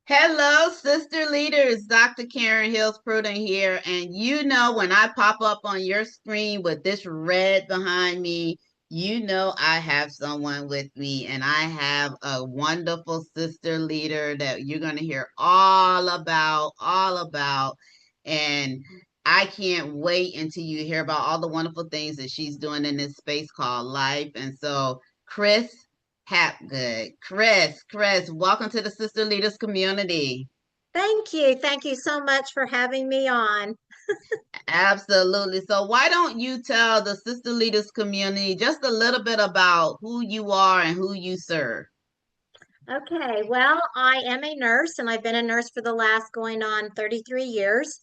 Hello, sister leaders. Dr. Karen Hills Pruden here. And when I pop up on your screen with this red behind me, I have someone with me, and I have a wonderful sister leader that you're going to hear all about. And I can't wait until you hear about all the wonderful things that she's doing in this space called life. And so, Kris Hapgood. Kris, welcome to the Sister Leaders community. Thank you. Thank you so much for having me on. Absolutely. So, why don't you tell the Sister Leaders community just a little bit about who you are and who you serve? Okay, well, I am a nurse and I've been a nurse for the last going on 33 years.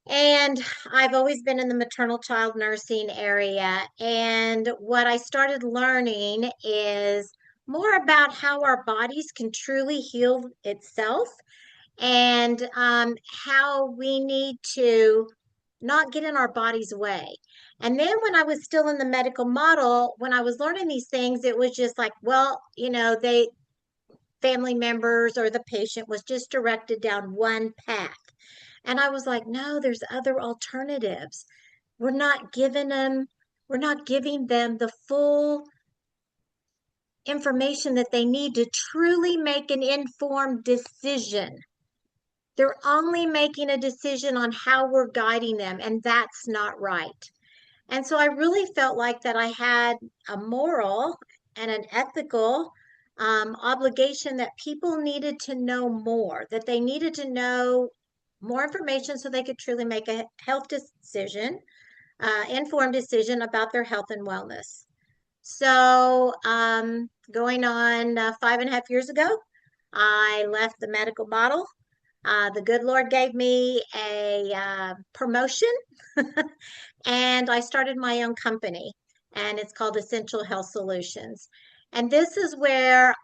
And I've always been in the maternal child nursing area. And what I started learning is more about how our bodies can truly heal itself and how we need to not get in our body's way. And then when I was still in the medical model, when I was learning these things, it was just like, well, they family members or the patient was just directed down one path. And I was like, no, there's other alternatives. We're not giving them, we're not giving them the full information that they need to truly make an informed decision. They're only making a decision on how we're guiding them, and that's not right. And so I really felt like that I had a moral and an ethical obligation that people needed to know more, that they needed to know more information so they could truly make a health decision, informed decision about their health and wellness. So, going on 5.5 years ago, I left the medical model. The good Lord gave me a promotion and I started my own company, and it's called Essential Health Solutions. And this is where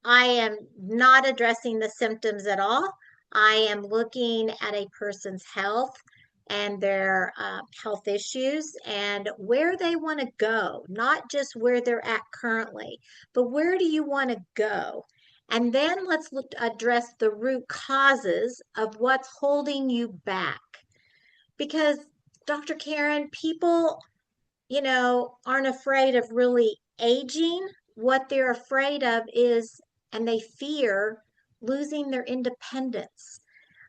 I am not addressing the symptoms at all. I am looking at a person's health and their health issues and where they want to go, not just where they're at currently, but where do you want to go? And then let's address the root causes of what's holding you back. Because, Dr. Karen, people, aren't afraid of really aging. What they're afraid of is, and they fear losing their independence.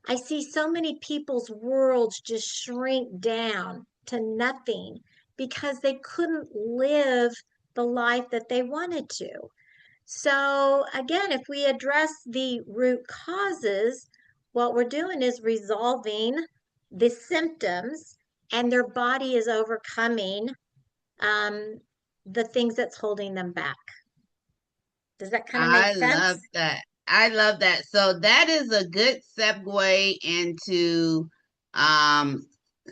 I see so many people's worlds just shrink down to nothing because they couldn't live the life that they wanted to. So, again, if we address the root causes, what we're doing is resolving the symptoms, and their body is overcoming um, the things that's holding them back. Does that kind of make I love sense? that. I love that. So that is a good segue into um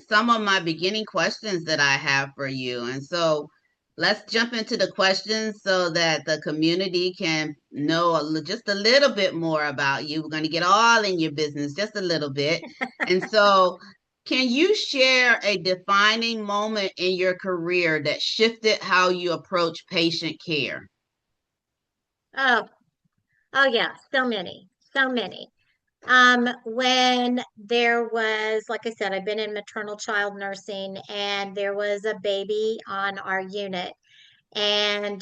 some of my beginning questions that I have for you. And so let's jump into the questions so that the community can know just a little bit more about you. We're going to get all in your business just a little bit. And so can you share a defining moment in your career that shifted how you approach patient care? Oh, oh yeah, so many, so many. When there was, like I said, I've been in maternal child nursing, and there was a baby on our unit, and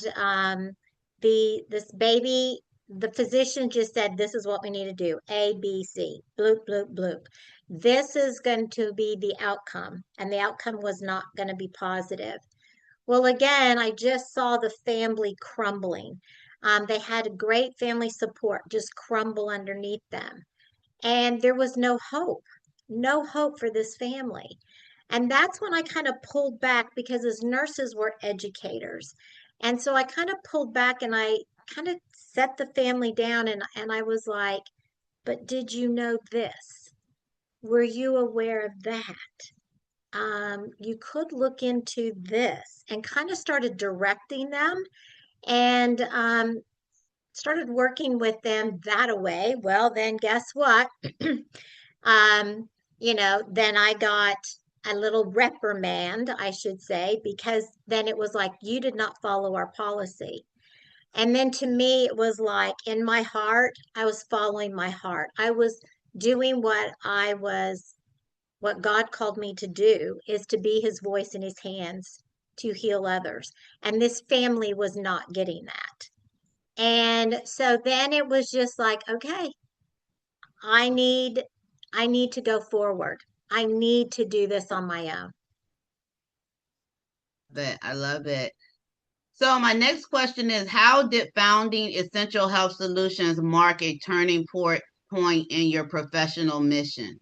this baby, the physician just said, "This is what we need to do: A, B, C, bloop, bloop, bloop. This is going to be the outcome," and the outcome was not going to be positive. Well, again, I just saw the family crumbling. They had great family support just crumble underneath them. And there was no hope for this family. And that's when I kind of pulled back because as nurses, we're educators. And so I kind of pulled back and I kind of set the family down, and I was like, but did you know this? Were you aware of that? You could look into this, and kind of started directing them and started working with them that way. Well, then guess what? um, then I got a little reprimand, I should say, because then it was like, you did not follow our policy. And then to me, it was like in my heart, I was following my heart. I was doing what God called me to do, is to be his voice in his hands to heal others. And this family was not getting that. And so then it was just like, okay, I need I need to go forward. I need to do this on my own. But I love it. So my next question is, how did founding Essential Health Solutions mark a turning point in your professional mission?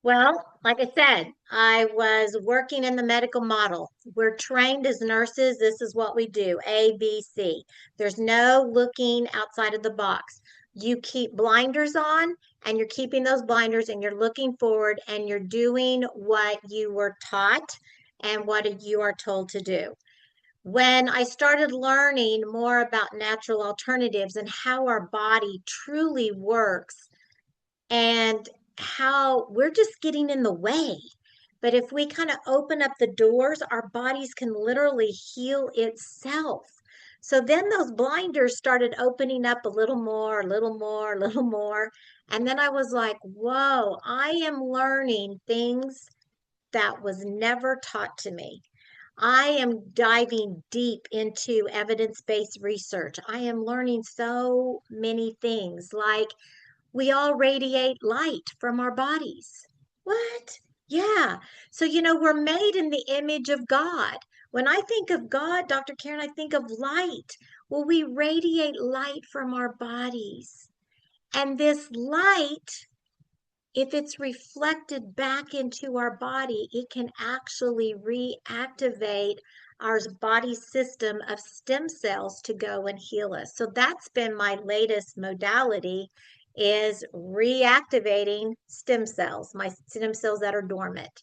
Well, like I said, I was working in the medical model. We're trained as nurses. This is what we do, A, B, C. There's no looking outside of the box. You keep blinders on, and you're keeping those blinders, and you're looking forward, and you're doing what you were taught and what you are told to do. When I started learning more about natural alternatives and how our body truly works, and how we're just getting in the way. But if we kind of open up the doors, our bodies can literally heal itself. So then those blinders started opening up a little more, a little more, a little more. And then I was like, whoa, I am learning things that was never taught to me. I am diving deep into evidence-based research. I am learning so many things, like we all radiate light from our bodies. What? Yeah. So, we're made in the image of God. When I think of God, Dr. Karen, I think of light. Well, we radiate light from our bodies. And this light, if it's reflected back into our body, it can actually reactivate our body system of stem cells to go and heal us. So that's been my latest modality, is reactivating stem cells, my stem cells that are dormant.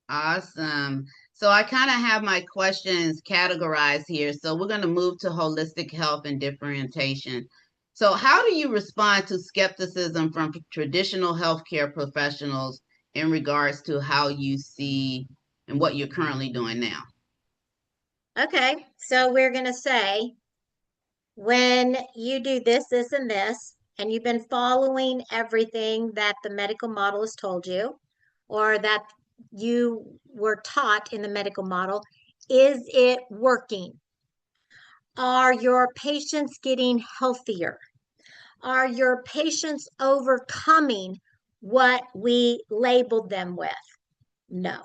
Awesome. So I kind of have my questions categorized here. So we're going to move to holistic health and differentiation. So how do you respond to skepticism from traditional healthcare professionals in regards to how you see and what you're currently doing now? Okay, so we're going to say, when you do this, this, and this, and you've been following everything that the medical model has told you, or that you were taught in the medical model, is it working? Are your patients getting healthier? Are your patients overcoming what we labeled them with? No.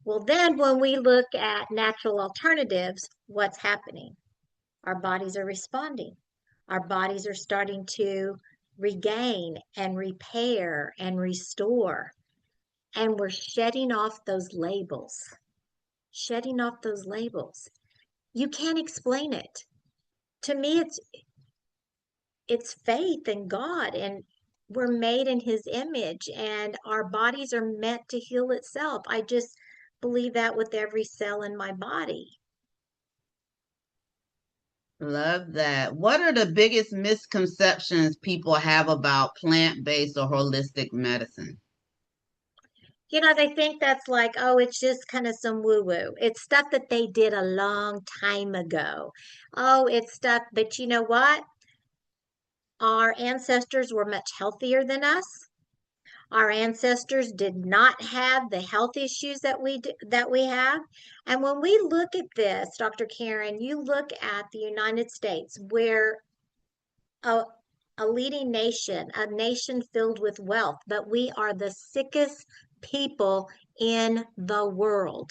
Well, then when we look at natural alternatives, what's happening? Our bodies are responding. Our bodies are starting to regain and repair and restore. And we're shedding off those labels. Shedding off those labels. You can't explain it. To me, it's faith in God, and we're made in his image, and our bodies are meant to heal itself. I just believe that with every cell in my body. Love that. What are the biggest misconceptions people have about plant-based or holistic medicine? They think that's like, oh, it's just kind of some woo-woo. It's stuff that they did a long time ago. Oh, it's stuff, but you know what? Our ancestors were much healthier than us. Our ancestors did not have the health issues that we have. And when we look at this, Dr. Karen, you look at the United States, where a, a leading nation, a nation filled with wealth, but we are the sickest people in the world,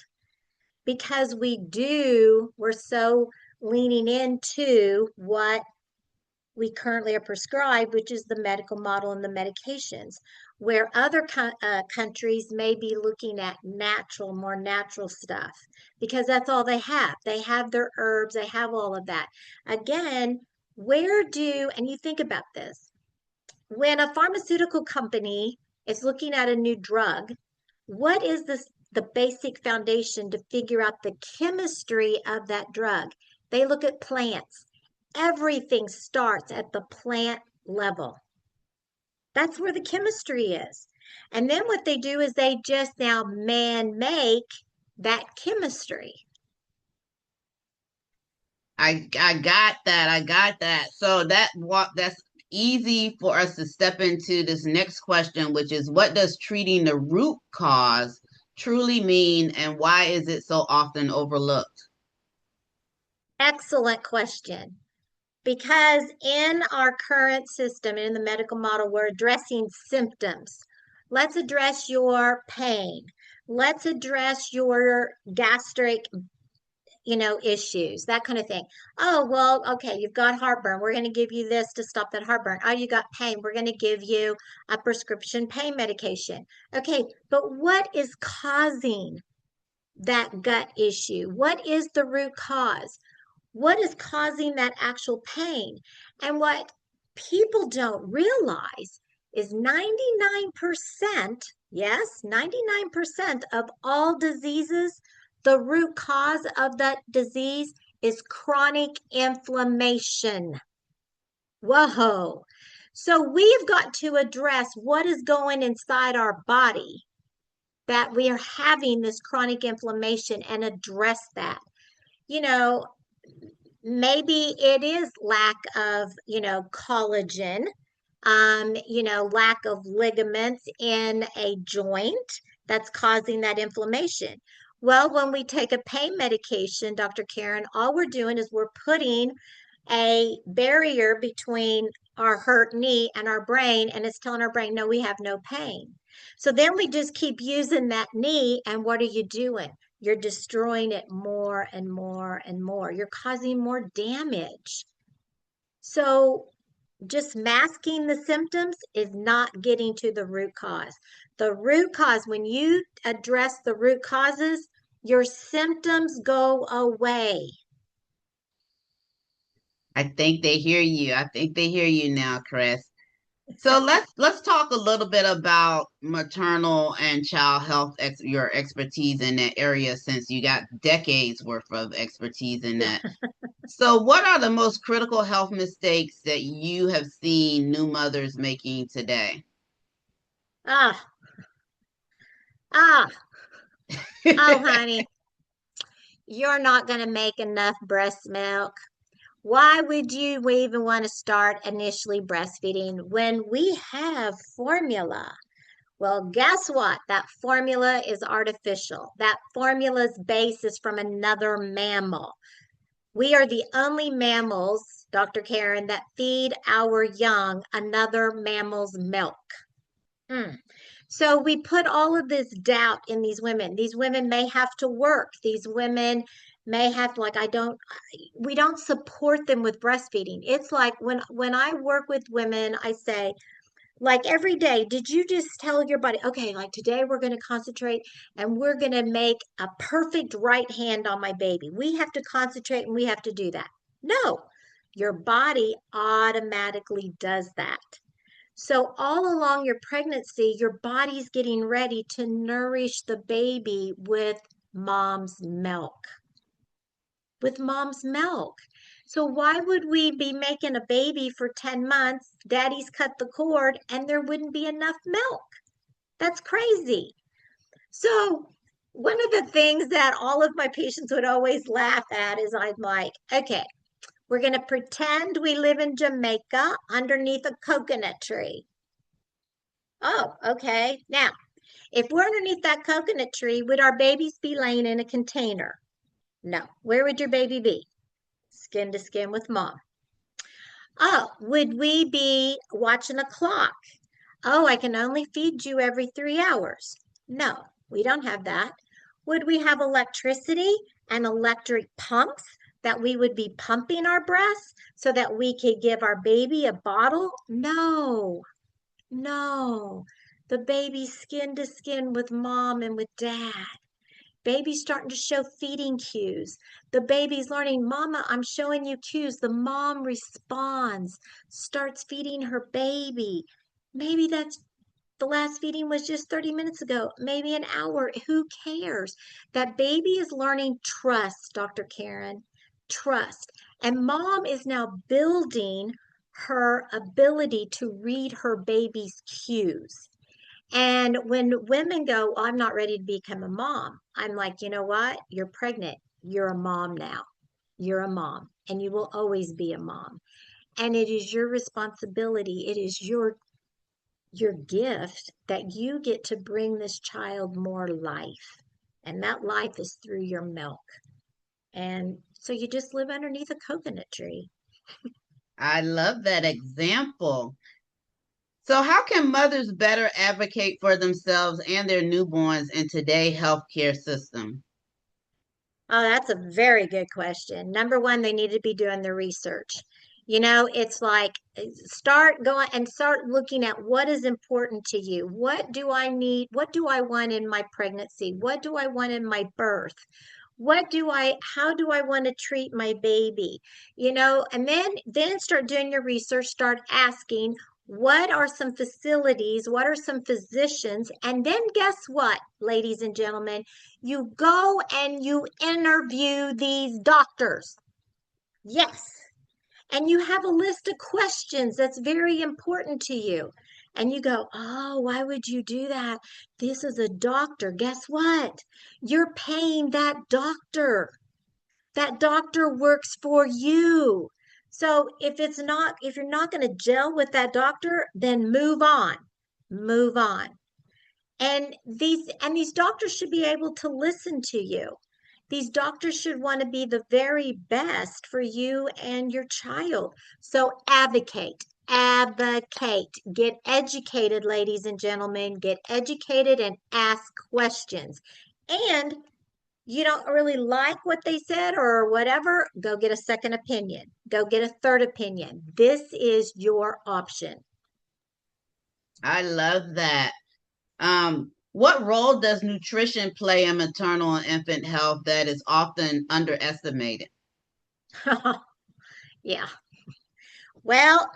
because we're so leaning into what we currently are prescribed, which is the medical model and the medications, where other countries may be looking at more natural stuff, because that's all they have. They have their herbs, they have all of that. Again, and you think about this, when a pharmaceutical company is looking at a new drug, what is the basic foundation to figure out the chemistry of that drug? They look at plants. Everything starts at the plant level. That's where the chemistry is. And then what they do is they just now man make that chemistry. I got that. I got that. So that's easy for us to step into this next question, which is what does treating the root cause truly mean and why is it so often overlooked? Excellent question. Because in our current system, in the medical model, we're addressing symptoms. Let's address your pain. Let's address your gastric, issues, that kind of thing. Oh, well, okay, you've got heartburn. We're going to give you this to stop that heartburn. Oh, you got pain. We're going to give you a prescription pain medication. Okay, but what is causing that gut issue? What is the root cause? What is causing that actual pain? And what people don't realize is 99%, yes, 99% of all diseases, the root cause of that disease is chronic inflammation. Whoa. So we've got to address what is going inside our body that we are having this chronic inflammation and address that. You know, maybe it is lack of, collagen, lack of ligaments in a joint that's causing that inflammation. Well, when we take a pain medication, Dr. Karen, all we're doing is we're putting a barrier between our hurt knee and our brain, and it's telling our brain, no, we have no pain. So then we just keep using that knee, and what are you doing? You're destroying it more and more and more. You're causing more damage. So just masking the symptoms is not getting to the root cause. The root cause, when you address the root causes, your symptoms go away. I think they hear you. I think they hear you now, Chris. So let's talk a little bit about maternal and child health your expertise in that area since you got decades worth of expertise in Yeah. that. So what are the most critical health mistakes that you have seen new mothers making today? Ah, ah, oh, honey, you're not going to make enough breast milk. Why would you even want to start initially breastfeeding when we have formula? Well, guess what? That formula is artificial. That formula's base is from another mammal. We are the only mammals, Dr. Karen, that feed our young another mammal's milk. Mm. So we put all of this doubt in these women. These women may have to work. These women may have like we don't support them with breastfeeding. It's like when I work with women, I say, like every day, did you just tell your body, okay, like today we're going to concentrate and we're going to make a perfect right hand on my baby. We have to concentrate and we have to do that. No, your body automatically does that. So, all along your pregnancy, your body's getting ready to nourish the baby with mom's milk. With mom's milk. So, why would we be making a baby for 10 months? Daddy's cut the cord and there wouldn't be enough milk. That's crazy. So, one of the things that all of my patients would always laugh at is I'm like, okay, we're going to pretend we live in Jamaica underneath a coconut tree. Oh, okay. Now, if we're underneath that coconut tree, would our babies be laying in a container? No. Where would your baby be? Skin to skin with mom. Oh, would we be watching a clock? Oh, I can only feed you every 3 hours. No, we don't have that. Would we have electricity and electric pumps that we would be pumping our breasts so that we could give our baby a bottle? No. No, the baby's skin to skin with mom and with dad. Baby's starting to show feeding cues. The baby's learning, Mama, I'm showing you cues. The mom responds, starts feeding her baby. Maybe that's the last feeding was just 30 minutes ago, maybe an hour. Who cares? That baby is learning trust, Dr. Karen, trust. And mom is now building her ability to read her baby's cues. And when women go, "Oh, I'm not ready to become a mom," I'm like, you know what? You're pregnant. You're a mom now. you're a mom and you will always be a mom. And it is your responsibility. It is your gift that you get to bring this child more life. And that life is through your milk. And so you just live underneath a coconut tree. I love that example. So, how can mothers better advocate for themselves and their newborns in today's healthcare system? Oh, that's a very good question. Number one, they need to be doing the research. It's like start going and start looking at what is important to you. What do I need? What do I want in my pregnancy? What do I want in my birth? How do I want to treat my baby? And then start doing your research, start asking, what are some facilities? What are some physicians? And then guess what, ladies and gentlemen? You go and you interview these doctors. Yes. And you have a list of questions that's very important to you. And you go, oh, why would you do that? This is a doctor. Guess what? You're paying that doctor. That doctor works for you. So if you're not going to gel with that doctor, then move on. Move on. And these doctors should be able to listen to you. These doctors should want to be the very best for you and your child. So advocate, get educated, ladies and gentlemen, get educated and ask questions. And you don't really like what they said or whatever, go get a second opinion. Go get a third opinion. This is your option. I love that. What role does nutrition play in maternal and infant health that is often underestimated? Yeah. Well,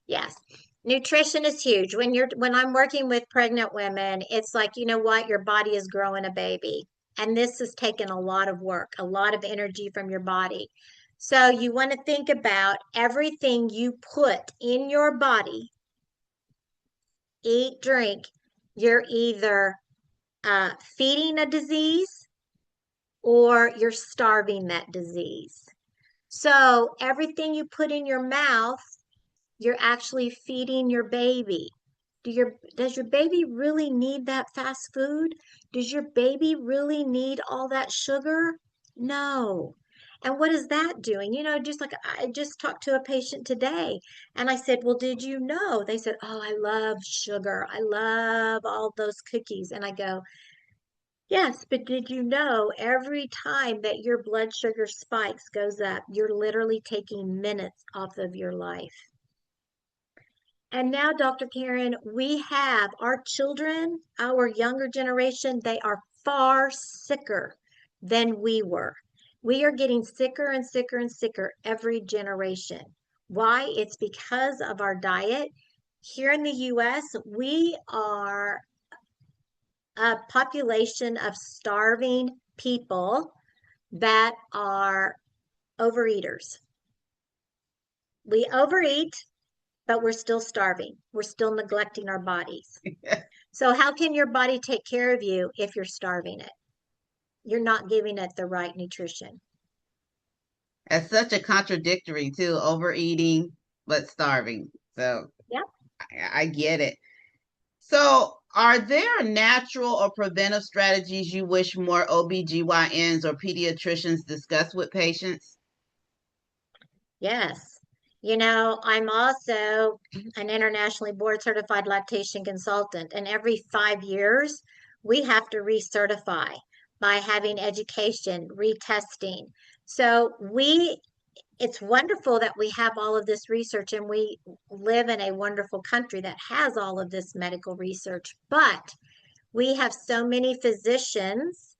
yes. Nutrition is huge. When I'm working with pregnant women, it's like, you know what? Your body is growing a baby. And this has taken a lot of work, a lot of energy from your body. So you want to think about everything you put in your body, eat, drink. You're either feeding a disease or you're starving that disease. So everything you put in your mouth, you're actually feeding your baby. Does your baby really need that fast food? Does your baby really need all that sugar? No. And what is that doing? Just like I just talked to a patient today and I said, well, did you know? They said, oh, I love sugar. I love all those cookies. And I go, yes, but did you know every time that your blood sugar spikes goes up, you're literally taking minutes off of your life. And now, Dr. Karen, we have our children, our younger generation, they are far sicker than we were. We are getting sicker and sicker and sicker every generation. Why? It's because of our diet. Here in the US, we are a population of starving people that are overeaters. We overeat, but we're still starving. We're still neglecting our bodies. So, how can your body take care of you if you're starving it? You're not giving it the right nutrition. That's such a contradictory too, overeating but starving. So Yep. I get it. So, are there natural or preventive strategies you wish more OBGYNs or pediatricians discuss with patients? Yes. I'm also an internationally board certified lactation consultant, and every 5 years, we have to recertify by having education, retesting. So it's wonderful that we have all of this research and we live in a wonderful country that has all of this medical research, but we have so many physicians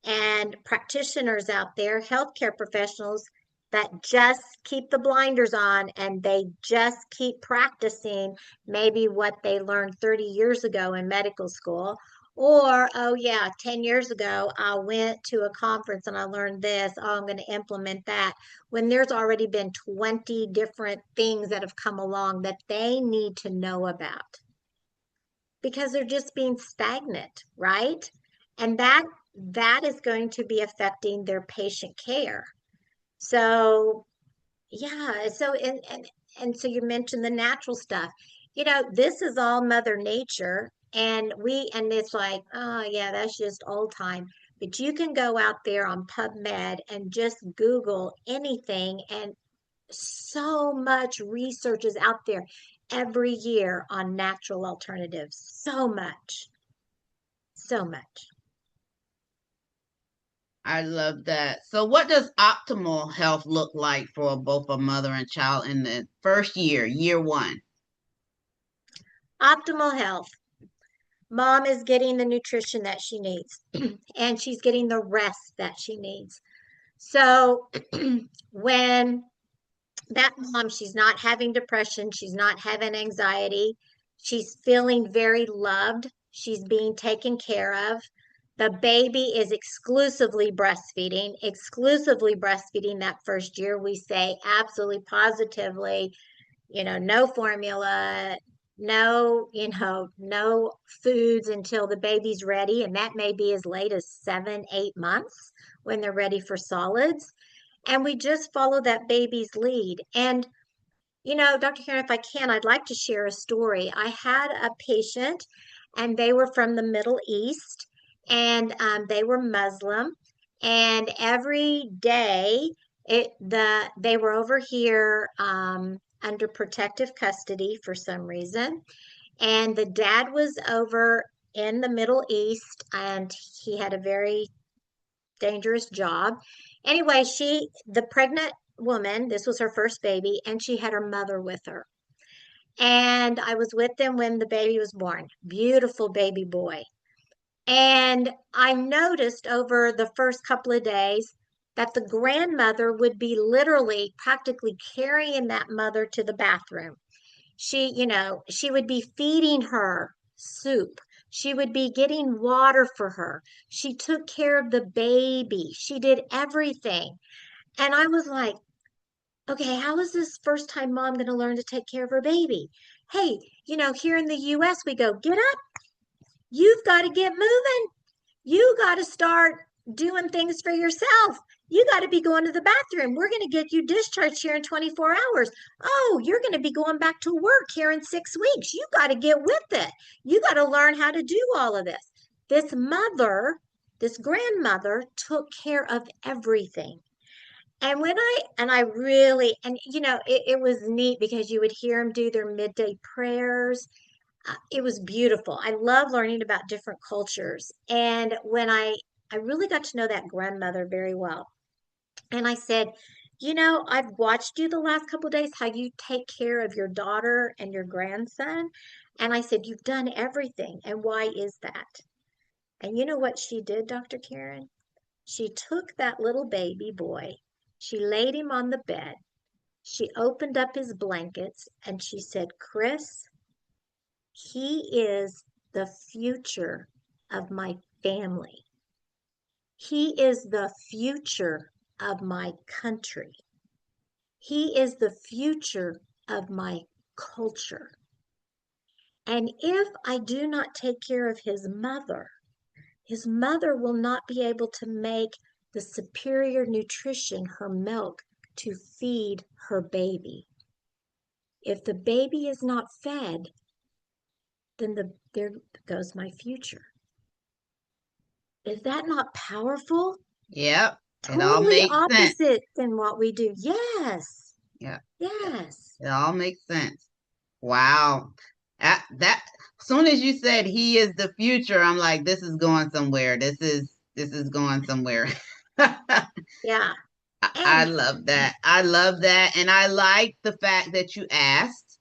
and practitioners out there, healthcare professionals that just keep the blinders on and they just keep practicing maybe what they learned 30 years ago in medical school. Or, oh, yeah, 10 years ago, I went to a conference and I learned this. Oh, I'm going to implement that. When there's already been 20 different things that have come along that they need to know about because they're just being stagnant, right? And that is going to be affecting their patient care. So yeah, so and so you mentioned the natural stuff. This is all Mother Nature, and it's like, oh yeah, that's just old time. But you can go out there on PubMed and just Google anything, and so much research is out there every year on natural alternatives. So much, so much. I love that. So, what does optimal health look like for both a mother and child in the first year, year one? Optimal health. Mom is getting the nutrition that she needs, and she's getting the rest that she needs. So when that mom, she's not having depression, she's not having anxiety, she's feeling very loved, she's being taken care of. The baby is exclusively breastfeeding that first year. We say absolutely positively, no formula, no foods until the baby's ready. And that may be as late as 7, 8 months when they're ready for solids. And we just follow that baby's lead. And, Dr. Karen, if I can, I'd like to share a story. I had a patient and they were from the Middle East and they were Muslim. And every day they were over here under protective custody for some reason. And the dad was over in the Middle East and he had a very dangerous job. Anyway, the pregnant woman, this was her first baby, and she had her mother with her. And I was with them when the baby was born. Beautiful baby boy. And I noticed over the first couple of days that the grandmother would be literally practically carrying that mother to the bathroom. She would be feeding her soup. She would be getting water for her. She took care of the baby. She did everything. And I was like, okay, how is this first time mom going to learn to take care of her baby? Hey, here in the US, we go, get up. You've got to get moving. You got to start doing things for yourself. You got to be going to the bathroom. We're going to get you discharged here in 24 hours. Oh, you're going to be going back to work here in 6 weeks. You got to get with it. You got to learn how to do all of this. This grandmother took care of everything. And I really, it was neat because you would hear them do their midday prayers. It was beautiful. I love learning about different cultures. And when I really got to know that grandmother very well. And I said, I've watched you the last couple of days, how you take care of your daughter and your grandson. And I said, you've done everything. And why is that? And you know what she did, Dr. Karen? She took that little baby boy, she laid him on the bed, she opened up his blankets, and she said, Kris, he is the future of my family. He is the future of my country. He is the future of my culture. And if I do not take care of his mother will not be able to make the superior nutrition, her milk, to feed her baby. If the baby is not fed, then there goes my future. Is that not powerful? Yep, it all Totally makes sense. opposite than what we do. Yes. Yep, yep, Yes. it all makes sense. Wow. That as soon as you said he is the future, I'm like, this is going somewhere. This is going somewhere. Yeah. I And love that. I love that. And I like the fact that you asked,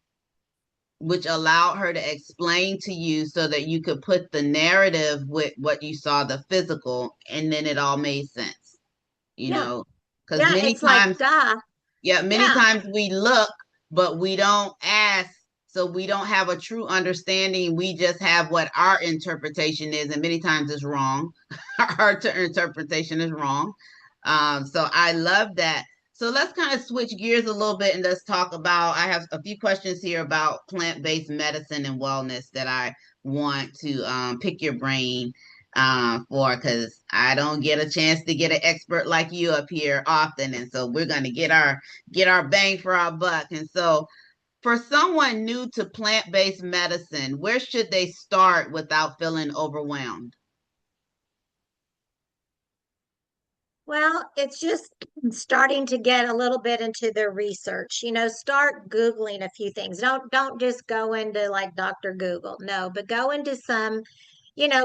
which allowed her to explain to you so that you could put the narrative with what you saw, the physical, and then it all made sense, you yeah. know, because Yeah. It's like, duh. many Yeah. times we look, but we don't ask. So we don't have a true understanding. We just have what our interpretation is, and many times it's wrong. Our interpretation is wrong. So I love that. So let's kind of switch gears a little bit and let's talk about. I have a few questions here about plant based medicine and wellness that I want to pick your brain. for, because I don't get a chance to get an expert like you up here often, and so we're going to get our bang for our buck. And so, for someone new to plant-based medicine, where should they start without feeling overwhelmed? Well, it's just starting to get a little bit into their research. Start Googling a few things. Don't just go into like Dr. Google. No, but go into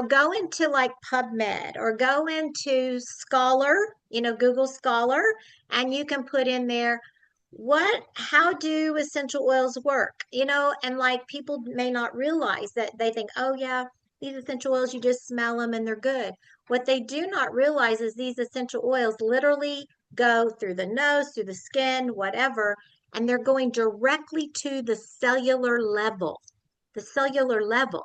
go into like PubMed or go into Scholar, Google Scholar, and you can put in there how do essential oils work? And like people may not realize that they think, oh yeah, these essential oils, you just smell them and they're good. What they do not realize is these essential oils literally go through the nose, through the skin, whatever, and they're going directly to the cellular level. The cellular level.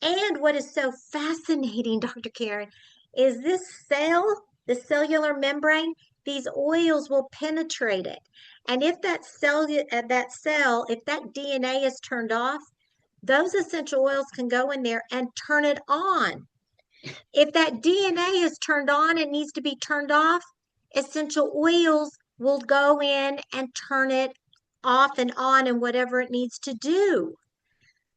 And what is so fascinating, Dr. Karen, is this cell, the cellular membrane, these oils will penetrate it. And if if that DNA is turned off, those essential oils can go in there and turn it on. If that DNA is turned on and needs to be turned off, essential oils will go in and turn it off and on and whatever it needs to do.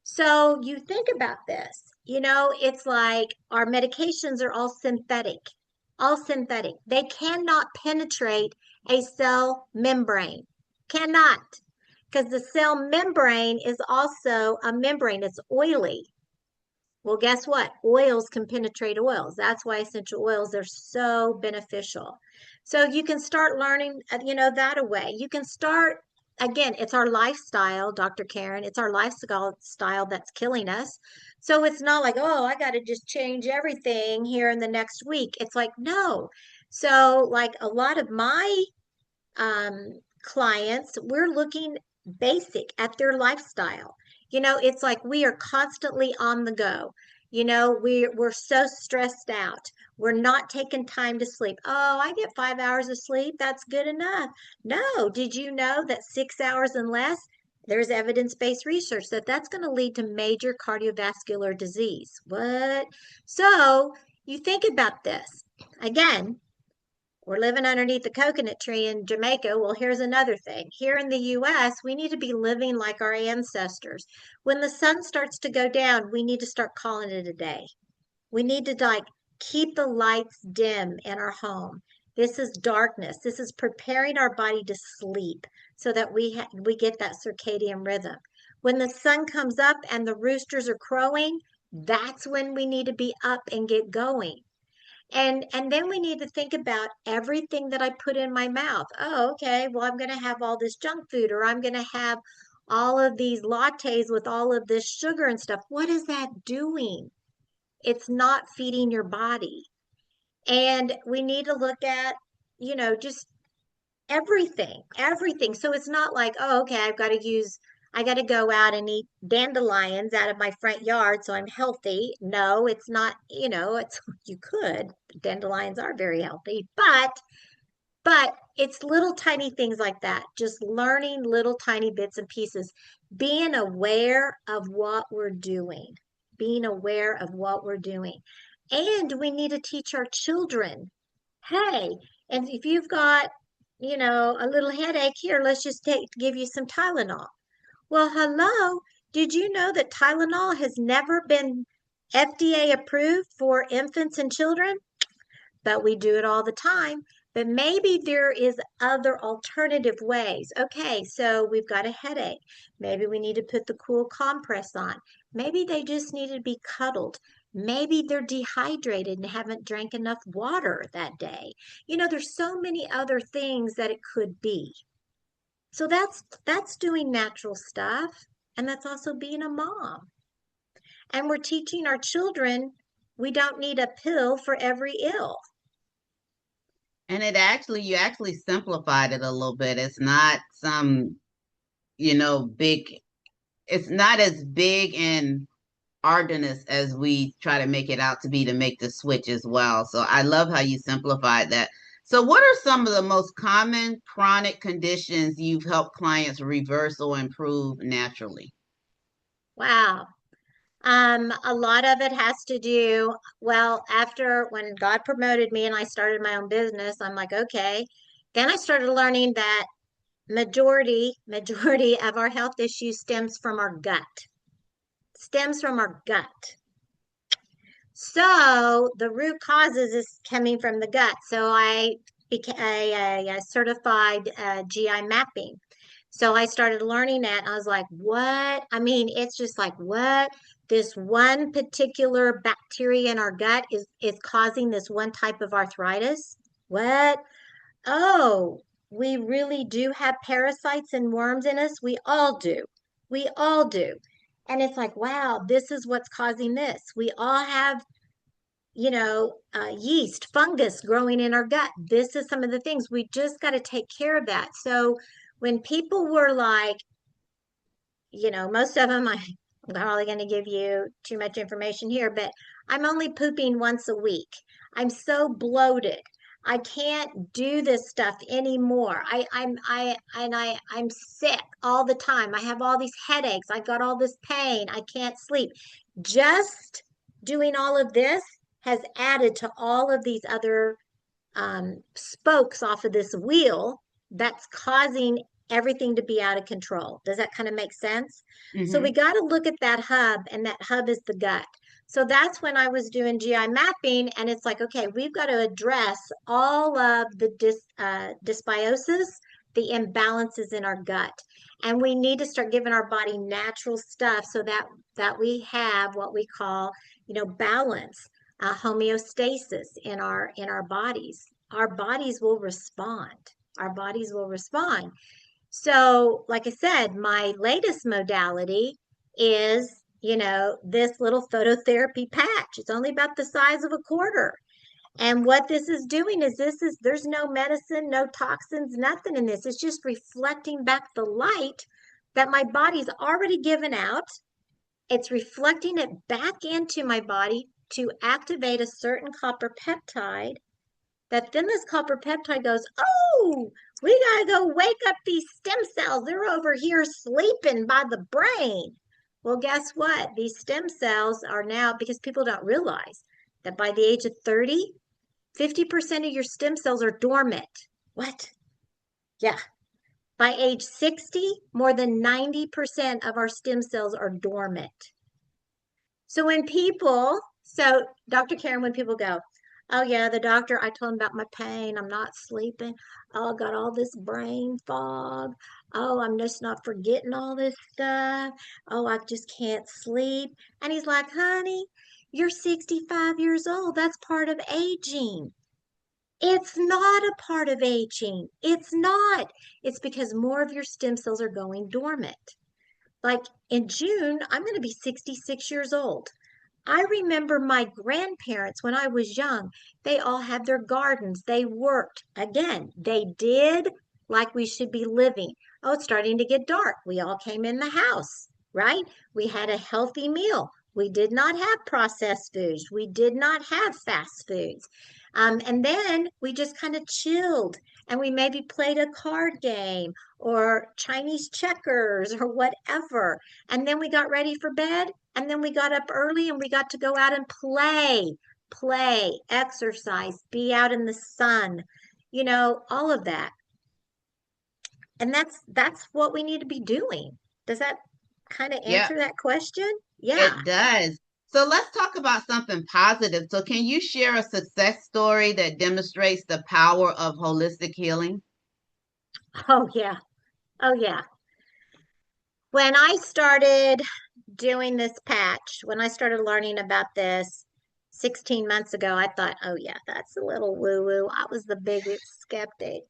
So you think about this, it's like our medications are all synthetic, all synthetic. They cannot penetrate a cell membrane, cannot, because the cell membrane is also a membrane, it's oily. Well, guess what? Oils can penetrate oils. That's why essential oils are so beneficial. So you can start learning, that away. You can start, again, it's our lifestyle, Dr. Karen. It's our lifestyle that's killing us. So it's not like, oh, I got to just change everything here in the next week. It's like, no. So, like a lot of my clients, we're looking basic at their lifestyle. It's like we are constantly on the go. We're so stressed out. We're not taking time to sleep. Oh, I get 5 hours of sleep. That's good enough. No, did you know that 6 hours and less? There's evidence-based research that that's going to lead to major cardiovascular disease. What? So you think about this. Again, we're living underneath the coconut tree in Jamaica. Well, here's another thing. Here in the US, we need to be living like our ancestors. When the sun starts to go down, we need to start calling it a day. We need to like keep the lights dim in our home. This is darkness. This is preparing our body to sleep so that we get that circadian rhythm. When the sun comes up and the roosters are crowing, that's when we need to be up and get going. And then we need to think about everything that I put in my mouth. Oh, okay. Well, I'm going to have all this junk food, or I'm going to have all of these lattes with all of this sugar and stuff. What is that doing? It's not feeding your body. And we need to look at, just everything, everything. So it's not like, oh, okay, I got to go out and eat dandelions out of my front yard so I'm healthy. No, it's not, you could. Dandelions are very healthy, but it's little tiny things like that. Just learning little tiny bits and pieces, being aware of what we're doing, being aware of what we're doing. And we need to teach our children, hey, and if you've got, a little headache here, let's just give you some Tylenol. Well, hello. Did you know that Tylenol has never been FDA approved for infants and children? But we do it all the time. But maybe there is other alternative ways. Okay, so we've got a headache. Maybe we need to put the cool compress on. Maybe they just need to be cuddled. Maybe they're dehydrated and haven't drank enough water that day. There's so many other things that it could be. So that's doing natural stuff, and that's also being a mom. And we're teaching our children we don't need a pill for every ill. And you actually simplified it a little bit. It's not some, big, it's not as big and arduous as we try to make it out to be to make the switch as well. So I love how you simplified that. So, what are some of the most common chronic conditions you've helped clients reverse or improve naturally? Wow. A lot of it has to do, well, after when God promoted me and I started my own business, I'm like, okay. Then I started learning that majority of our health issues stems from our gut. So the root causes is coming from the gut. So I became a certified GI mapping. So I started learning that, and I was like, what? I mean, it's just like, what? This one particular bacteria in our gut is causing this one type of arthritis. What? Oh, we really do have parasites and worms in us. We all do. We all do. And it's like, wow, this is what's causing this. We all have, yeast, fungus growing in our gut. This is some of the things we just got to take care of that. So when people were like, most of them, I'm probably going to give you too much information here, but I'm only pooping once a week. I'm so bloated. I can't do this stuff anymore. I'm sick all the time. I have all these headaches. I got all this pain. I can't sleep. Just doing all of this has added to all of these other spokes off of this wheel that's causing everything to be out of control. Does that kind of make sense? So we Mm-hmm. got to look at that hub, and that hub is the gut. So that's when I was doing GI mapping, and it's like, okay, we've got to address all of the dysbiosis, the imbalances in our gut, and we need to start giving our body natural stuff so that we have what we call, balance, homeostasis in our bodies. Our bodies will respond. Our bodies will respond. So, like I said, my latest modality is, this little phototherapy patch. It's only about the size of a quarter. And what this is doing is there's no medicine, no toxins, nothing in this. It's just reflecting back the light that my body's already given out. It's reflecting it back into my body to activate a certain copper peptide, that then this copper peptide goes, oh, we got to go wake up these stem cells. They're over here sleeping by the brain. Well, guess what? These stem cells are now, because people don't realize that by the age of 30, 50% of your stem cells are dormant. What? Yeah. By age 60, more than 90% of our stem cells are dormant. So Dr. Karen, when people go, oh yeah, the doctor, I told him about my pain. I'm not sleeping. Oh, I got all this brain fog. Oh, I'm just not forgetting all this stuff. Oh, I just can't sleep. And he's like, honey, you're 65 years old. That's part of aging. It's not a part of aging. It's not. It's because more of your stem cells are going dormant. Like in June, I'm going to be 66 years old. I remember my grandparents when I was young, they all had their gardens. They worked. Again, they did like we should be living. Oh, it's starting to get dark. We all came in the house, right? We had a healthy meal. We did not have processed foods. We did not have fast foods. And then we just kind of chilled, and we maybe played a card game or Chinese checkers or whatever. And then we got ready for bed, and then we got up early and we got to go out and play, exercise, be out in the sun, all of that. And that's what we need to be doing. Does that kind of Yep, answer that question? Yeah. it does. So let's talk about something positive. So can you share a success story that demonstrates the power of holistic healing? Oh, yeah. Oh, yeah. When I started doing this patch, when I started learning about this 16 months ago, I thought, oh, yeah, that's a little woo woo. I was the biggest skeptic.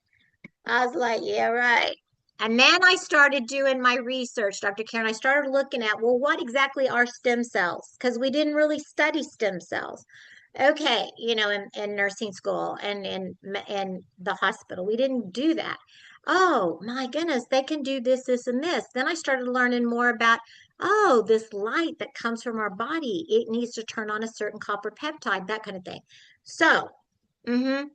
I was like, yeah, right. And then I started doing my research, Dr. Karen. I started looking at, well, what exactly are stem cells? Because we didn't really study stem cells. Okay, in nursing school and in the hospital, we didn't do that. Oh my goodness, they can do this, this, and this. Then I started learning more about, oh, this light that comes from our body. It needs to turn on a certain copper peptide, that kind of thing. So, mhm.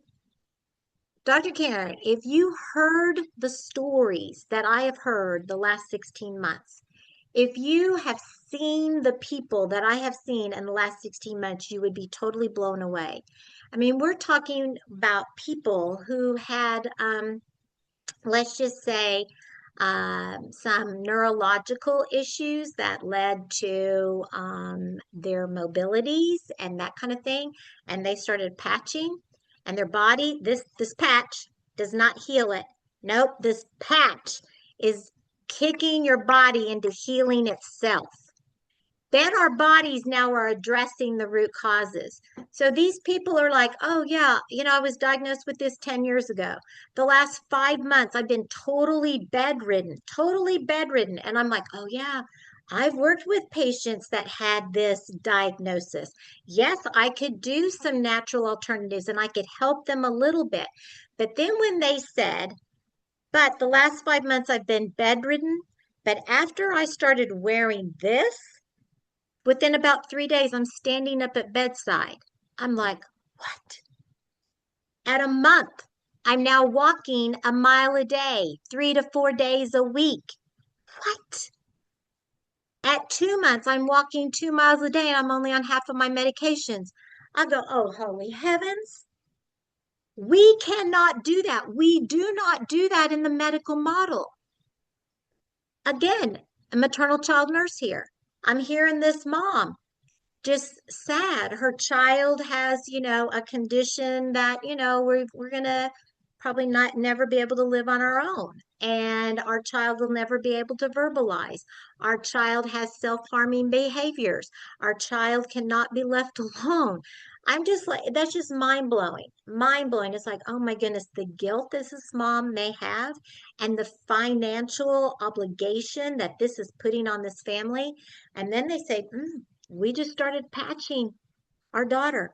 Dr. Karen, if you heard the stories that I have heard the last 16 months, If you have seen the people that I have seen in the last 16 months, you would be totally blown away. I mean, we're talking about people who had, let's just say, some neurological issues that led to their mobilities and that kind of thing. And they started patching, and their body, this patch does not heal it. Nope, this patch is kicking your body into healing itself. Then our bodies now are addressing the root causes. So these people are like, oh, yeah, I was diagnosed with this 10 years ago. The last 5 months, I've been totally bedridden, totally bedridden. And I'm like, oh, yeah, I've worked with patients that had this diagnosis. Yes, I could do some natural alternatives and I could help them a little bit. But then when they said, but the last 5 months, I've been bedridden. But after I started wearing this, within about 3 days, I'm standing up at bedside. I'm like, what? At a month, I'm now walking a mile a day, 3 to 4 days a week. What? At 2 months, I'm walking 2 miles a day and I'm only on half of my medications. I go, oh, holy heavens. We cannot do that. We do not do that in the medical model. Again, a maternal child nurse here. I'm hearing this mom just sad. Her child has, a condition that, we're gonna probably not never be able to live on our own. And our child will never be able to verbalize. Our child has self-harming behaviors. Our child cannot be left alone. I'm just like, that's just mind blowing. Mind blowing. It's like, oh my goodness, the guilt this mom may have and the financial obligation that this is putting on this family. And then they say, we just started patching our daughter.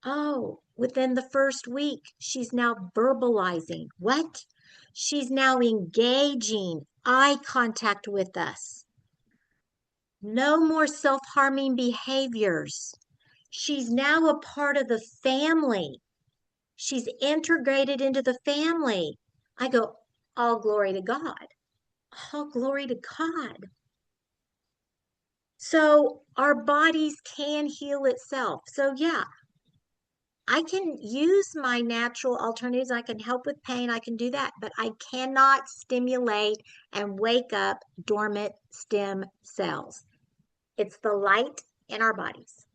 Oh, within the first week, she's now verbalizing. What? She's now engaging eye contact with us. No more self-harming behaviors. She's now a part of the family. She's integrated into the family. I go, all glory to God. All glory to God. So our bodies can heal itself. So yeah, I can use my natural alternatives. I can help with pain. I can do that, but I cannot stimulate and wake up dormant stem cells. It's the light in our bodies.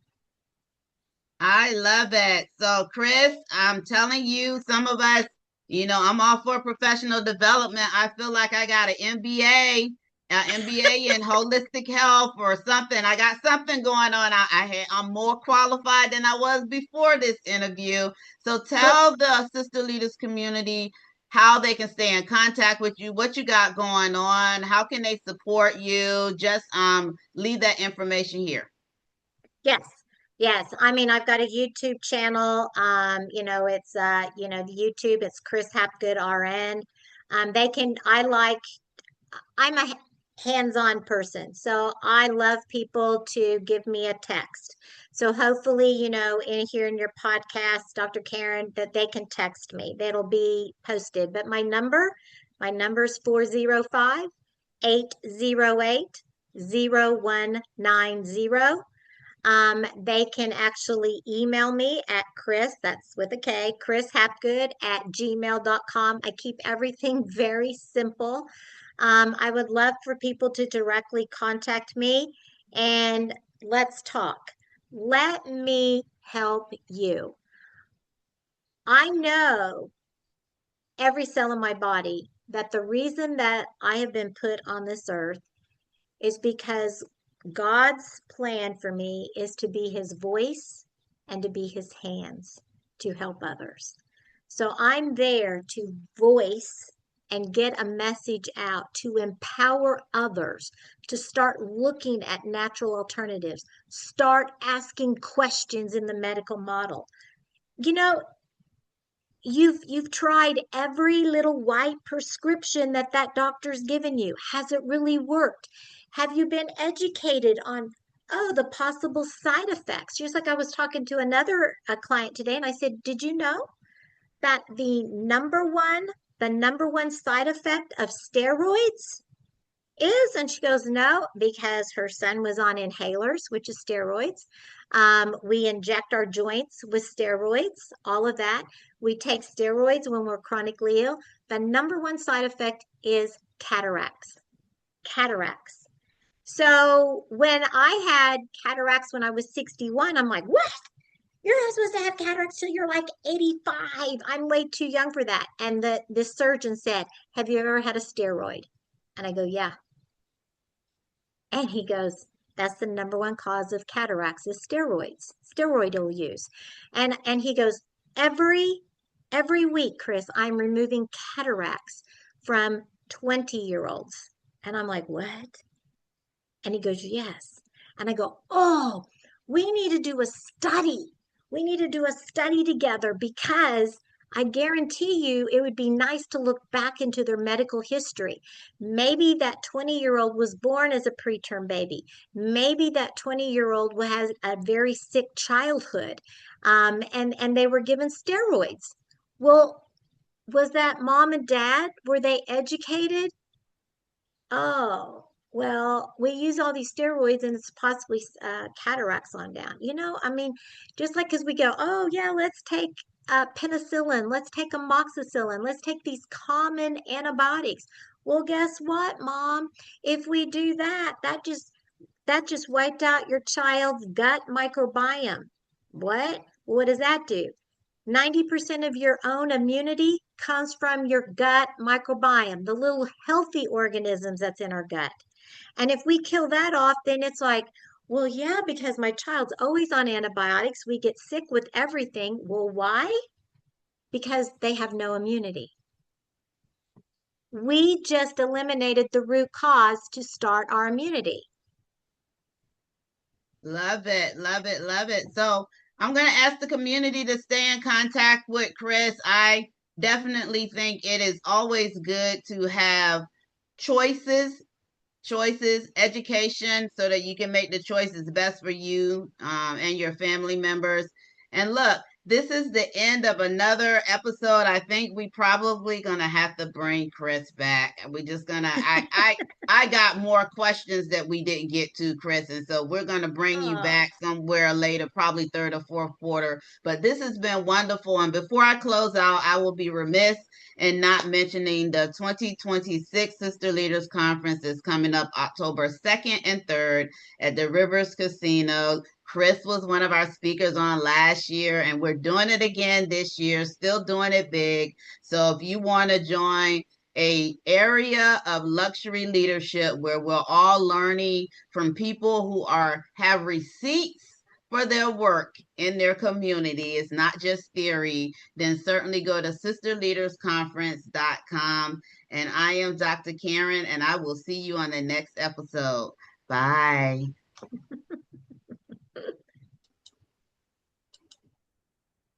I love that. So, Kris, I'm telling you, some of us, I'm all for professional development. I feel like I got an MBA in holistic health or something. I got something going on. I'm more qualified than I was before this interview. So, Well, tell the Sister Leaders community how they can stay in contact with you, what you got going on, how can they support you. Just leave that information here. yes. Yes. I mean, I've got a YouTube channel. It's the YouTube, it's Kris Hapgood RN. They can I like I'm a hands-on person, so I love people to give me a text. So hopefully, in here in your podcast, Dr. Karen, that they can text me. That'll be posted. But my number is 405-808-0190. They can actually email me at Kris, that's with a K, Kris Hapgood at gmail.com. I keep everything very simple. I would love for people to directly contact me and let's talk. Let me help you. I know every cell in my body that the reason that I have been put on this earth is because God's plan for me is to be his voice and to be his hands to help others. So I'm there to voice and get a message out to empower others to start looking at natural alternatives, start asking questions in the medical model. You know, you've tried every little white prescription that doctor's given you. Has it really worked? Have you been educated on the possible side effects? Just like I was talking to another client today, and I said, did you know that the number one side effect of steroids is. And she goes, no, because her son was on inhalers, which is steroids. We inject our joints with steroids, all of that. We take steroids when we're chronically ill. The number one side effect is cataracts. Cataracts. So when I had cataracts when I was 61, I'm like, what? You're not supposed to have cataracts till you're like 85. I'm way too young for that. And the surgeon said, have you ever had a steroid? And I go, yeah. And he goes, that's the number one cause of cataracts is steroids, steroidal use. And he goes, every every week, Kris, I'm removing cataracts from 20-year-olds. And I'm like, what? And he goes, yes. And I go, oh, we need to do a study. We need to do a study together because I guarantee you it would be nice to look back into their medical history. Maybe that 20-year-old was born as a preterm baby. Maybe that 20-year-old has a very sick childhood, and they were given steroids. Well, was that mom and dad? Were they educated? Oh, well, we use all these steroids and it's possibly cataracts on down. I mean, just like because we go, oh, yeah, let's take penicillin, let's take amoxicillin, let's take these common antibiotics. Well, guess what, Mom? If we do that, that just wiped out your child's gut microbiome. What? What does that do? 90% of your own immunity comes from your gut microbiome, the little healthy organisms that's in our gut. And if we kill that off, then it's like, well, yeah, because my child's always on antibiotics. We get sick with everything. Well, why? Because they have no immunity. We just eliminated the root cause to start our immunity. Love it, love it, love it. So I'm going to ask the community to stay in contact with Kris. I definitely think it is always good to have choices, education, so that you can make the choices best for you and your family members. And look, this is the end of another episode. I think we probably gonna have to bring Kris back. We just gonna I got more questions that we didn't get to, Kris, and so we're gonna bring you Oh, back somewhere later, probably third or fourth quarter. But this has been wonderful. And before I close out, I will be remiss and not mentioning the 2026 Sister Leaders Conference is coming up October 2nd and 3rd at the Rivers Casino. Kris was one of our speakers on last year, and we're doing it again this year, still doing it big. So if you want to join a area of luxury leadership where we're all learning from people who have receipts for their work in their community, it's not just theory, then certainly go to sisterleadersconference.com. And I am Dr. Karen, and I will see you on the next episode. Bye.